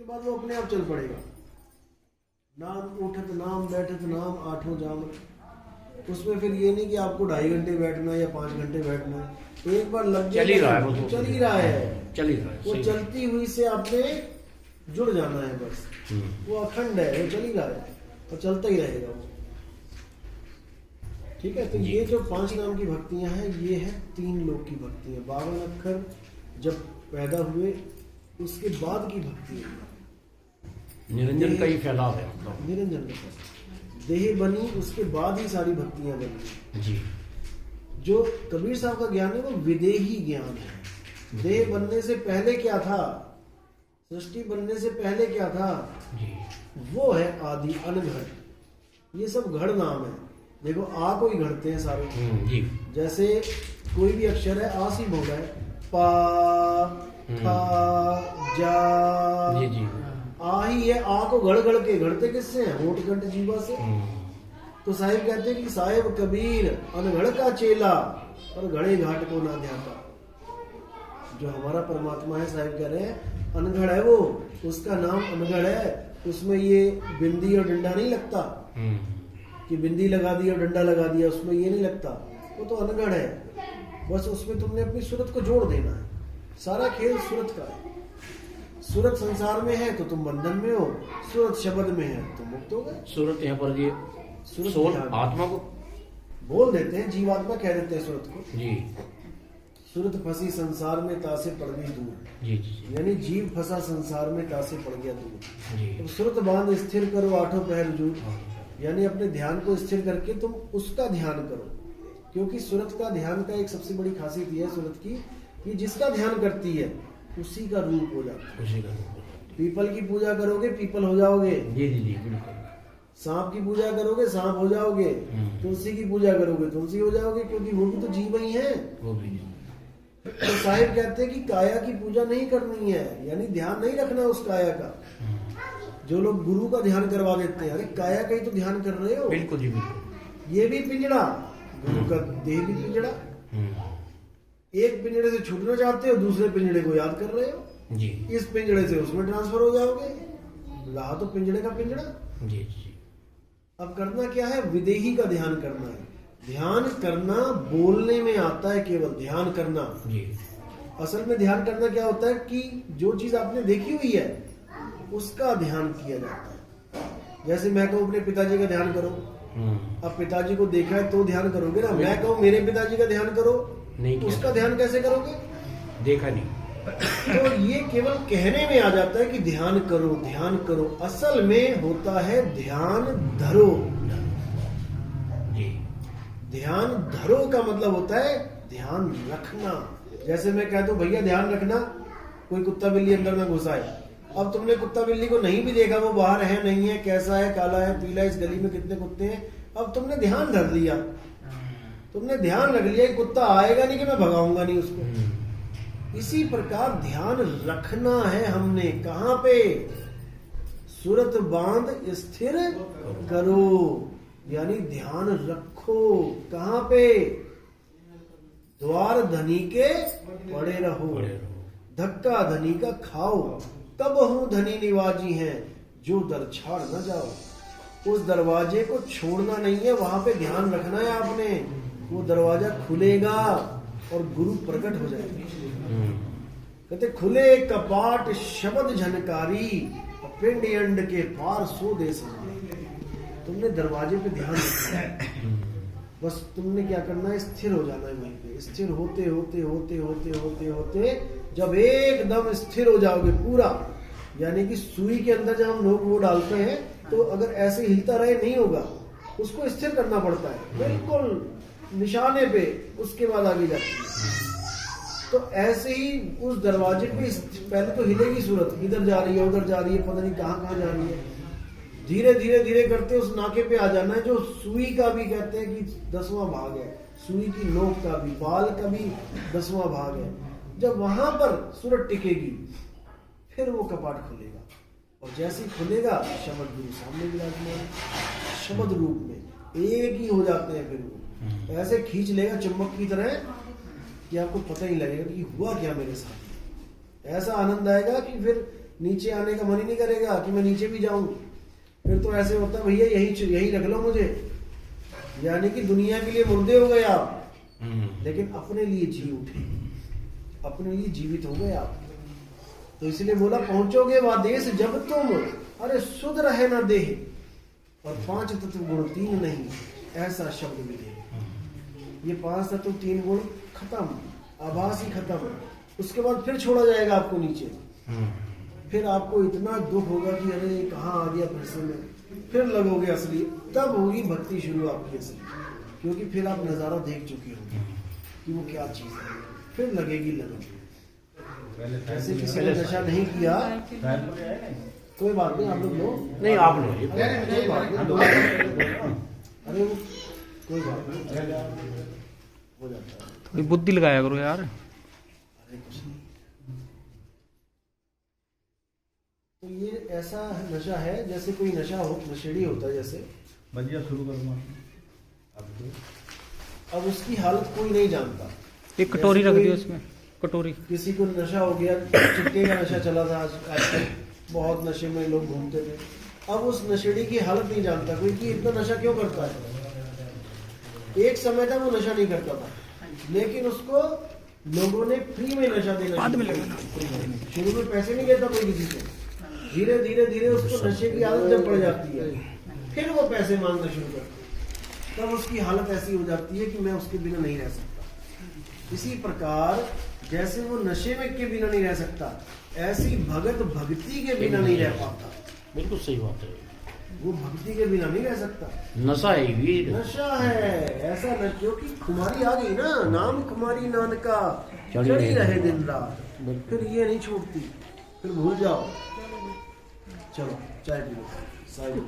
उसके बाद वो अपने आप चल पड़ेगा। नाम उठत नाम बैठत नाम आठों जाम। उसमें फिर ये नहीं कि आपको 2.5 घंटे बैठना है या 5 घंटे बैठना है, एक बार लग चल ही रहा है, वो तो चल ही रहा है, चल ही रहा है, वो सही। चलती हुई से आपने जुड़ जाना है बस। वो अखंड है, वो चल ही रहा है और चलता ही रहेगा वो। ठीक है, तो ये जो 5 नाम की भक्तियां हैं, ये है 3 लोक की भक्तियां। 52 अक्षर जब पैदा हुए उसके बाद की भक्ति है, निरंजन का ही फैलाव है, मतलब निरंजन का देह बनी उसके बाद ही सारी भक्तियां बनी। जी। जो कबीर साहब का ज्ञान है वो विदेही ज्ञान है। देह बनने से पहले क्या था, सृष्टि बनने से पहले क्या था, जी। वो है आदि अनघड़। ये सब घड़ नाम है। देखो आ को ही घड़ते हैं सारे। जी। जैसे कोई भी अक्षर है आ से बोल रहा है, पा खा जा, जी जी। आ ही है। आ को घड़ घड़ के घड़ते किससे हैं, होठ कंठ जीवा से। तो साहिब कहते हैं कि साहिब कबीर अनघड़ का चेला और घड़े घाट को ना ध्याता। जो हमारा परमात्मा है, साहिब कह रहे हैं अनघड़ है वो, उसका नाम अनघड़ है। उसमें ये बिंदी और डंडा नहीं लगता कि बिंदी लगा दी और डंडा लगा दिया, उसमें ये नहीं लगता। वो तो अनघड़ है, बस उसमें तुमने अपनी सूरत को जोड़ देना है। सारा खेल सूरत का है। सूरत संसार में है तो तुम बंधन में हो, सूरत शब्द में है तो मुक्त हो गए। सूरत यहाँ पर ये सूरत सोल आत्मा को बोल देते हैं, जीवात्मा कह देते हैं सूरत को। जी सूरत फंसी संसार में तासे पड़ गई दूर। जी जी यानी जीव फंसा संसार में तासे पड़ गया दूर। जी। तो सूरत बांध स्थिर करो आठों पहर जूर। यानी अपने ध्यान को स्थिर करके तुम उसका ध्यान करो, क्योंकि सूरत का ध्यान का एक सबसे बड़ी खासियत यह है सूरत की, कि जिसका ध्यान करती है उसी का रूप हो जाता है। उसी का। पीपल की पूजा करोगे पीपल हो जाओगे, जी जी जी बिल्कुल। सांप की पूजा करोगे सांप हो जाओगे, तुलसी की पूजा करोगे तुलसी हो जाओगे, क्योंकि वो भी तो जीव ही है। वो भी। तो साहिब कहते हैं कि काया की पूजा नहीं करनी है, यानी ध्यान नहीं रखना उस काया का। जो लोग गुरु का ध्यान करवा देते हैं, अरे काया का ही तो ध्यान कर रहे हो। बिल्कुल जी बिल्कुल। ये भी पिंजड़ा, गुरु का देह भी पिंजड़ा। एक पिंजड़े से छूटना चाहते हो, दूसरे पिंजड़े को याद कर रहे हो। जी इस पिंजड़े से उसमें ट्रांसफर हो जाओगे। रहा तो पिंजड़े का पिंजड़ा। जी जी। अब करना क्या है, विदेही का ध्यान करना है। ध्यान करना बोलने में आता है, केवल ध्यान करना। जी। असल में ध्यान करना क्या होता है कि जो चीज आपने देखी हुई है उसका ध्यान किया जाता है। जैसे मैं कहूँ अपने पिताजी का ध्यान करो, अब पिताजी को देखा है तो ध्यान करोगे ना। मैं कहूँ मेरे पिताजी का ध्यान करो, नहीं किया। उसका ध्यान कैसे करोगे, देखा नहीं। तो ये केवल कहने में आ जाता है कि ध्यान करो ध्यान करो। असल में होता है ध्यान धरो। जी। ध्यान धरो का मतलब होता है ध्यान रखना। जैसे मैं कहता हूँ भैया ध्यान रखना, कोई कुत्ता बिल्ली अंदर में घुसा है। अब तुमने कुत्ता बिल्ली को नहीं भी देखा, वो बाहर है नहीं है, कैसा है, काला है पीला, इस गली में कितने कुत्ते हैं, अब तुमने ध्यान धर लिया। तुमने ध्यान रख लिया कि कुत्ता आएगा नहीं कि मैं भगाऊंगा नहीं उसको। इसी प्रकार ध्यान रखना है हमने। कहां पे, सूरत बांध स्थिर करो, यानी ध्यान रखो। कहां पे, द्वार धनी के पड़े रहो, धक्का धनी का खाओ, तब हूं धनी निवाजी हैं, जो दर छाड़ न जाओ। उस दरवाजे को छोड़ना नहीं है, वहां पे ध्यान रखना है आपने। वो दरवाजा खुलेगा और गुरु प्रकट हो जाएगा। कहते खुले कपाट शब्द झनकारी, पिंड अंड के पार सो दे समाए। तुमने दरवाजे पे ध्यान रखना है, बस तुमने क्या करना है, स्थिर हो जाना है वहीं पे। स्थिर होते होते होते होते होते होते जब एकदम स्थिर हो जाओगे पूरा, यानी कि सुई के अंदर जब हम नोक वो डालते हैं तो अगर ऐसे हिलता रहे नहीं होगा, उसको स्थिर करना पड़ता है बिल्कुल निशाने पे, उसके बाद आगे जाती है। तो ऐसे ही उस दरवाजे पे पहले तो हिलेगी सूरत, इधर जा रही है उधर जा रही है, पता नहीं कहाँ कहाँ जा रही है। धीरे धीरे धीरे करते उस नाके पे आ जाना है, जो सुई का भी कहते हैं कि 10वां भाग है, सुई की नोक का भी, बाल का भी 10वां भाग है। जब वहां पर सूरत टिकेगी फिर वो कपाट खुलेगा, और जैसे ही खुलेगा शब्द गुरु सामने विराजमान, शब्द रूप में एक ही हो जाते हैं। फिर वो ऐसे खींच लेगा चुम्बक की तरह कि आपको पता ही लगेगा कि हुआ क्या मेरे साथ। ऐसा आनंद आएगा कि फिर नीचे आने का मन ही नहीं करेगा कि मैं नीचे भी जाऊं। फिर तो ऐसे होता है भैया यही रख लो मुझे, यानी कि दुनिया के लिए मुर्दे हो गए आप, लेकिन अपने लिए जी उठे, अपने लिए जीवित हो गए आप। तो इसलिए बोला पहुंचोगे वह देश जब तुम, अरे सुध रहे ना देह, और 5 तत्व गुण 3 नहीं, ऐसा शब्द मिले। ये 5 तत्व 3 गुण खत्म, आभास ही खत्म। उसके बाद फिर छोड़ा जाएगा आपको नीचे, फिर आपको इतना दुख होगा कि अरे कहाँ आ गया फिर से मैं, फिर लगोगे असली, तब होगी भक्ति शुरू आपकी असली, क्योंकि फिर आप नजारा देख चुके होंगे कि वो क्या चीज है, फिर लगेगी लगन। ऐसे किसी ने नशा नहीं किया, कोई बात नहीं, आप लोग लो, नहीं आप लो, कोई बात नहीं, अरे वो कोई बात नहीं, हो जाता है। थोड़ी बुद्धि लगाया करो यार। अरे कुछ नहीं। तो ये ऐसा नशा है जैसे कोई नशेड़ी होता है, जैसे बढ़िया शुरू करूँगा। अब उसकी हालत कोई नहीं जानता। एक कटोरी रख दियो उसमें, कटोरी। किसी को नशा हो गया, चिट्टे का नशा चला था आजकल, बहुत नशे में लोग घूमते थे। अब उस नशेड़ी की हालत नहीं जानता कोई कि इतना नशा क्यों करता है। एक समय था वो नशा नहीं करता था, लेकिन उसको लोगों ने फ्री में नशा देना शुरू में पैसे नहीं लेता कोई किसी से, धीरे धीरे धीरे उसको नशे की आदत जब पड़ जाती है, फिर वो पैसे मांगना शुरू करता है, तब उसकी हालत ऐसी हो जाती है कि मैं उसके बिना नहीं रह सकता। इसी प्रकार जैसे वो नशे में के बिना नहीं रह सकता, ऐसी भगत भक्ति के बिना नहीं रह पाता। बिल्कुल सही बात है, वो भक्ति के बिना नहीं रह सकता। नशा है ये, नशा है ऐसा न, क्योंकि खुमारी आ गई ना, नाम खुमारी नानका चढ़ी रहे दिन रात, फिर ये नहीं छोड़ती, फिर भूल जाओ। चलो चाय पी लो, साहिब।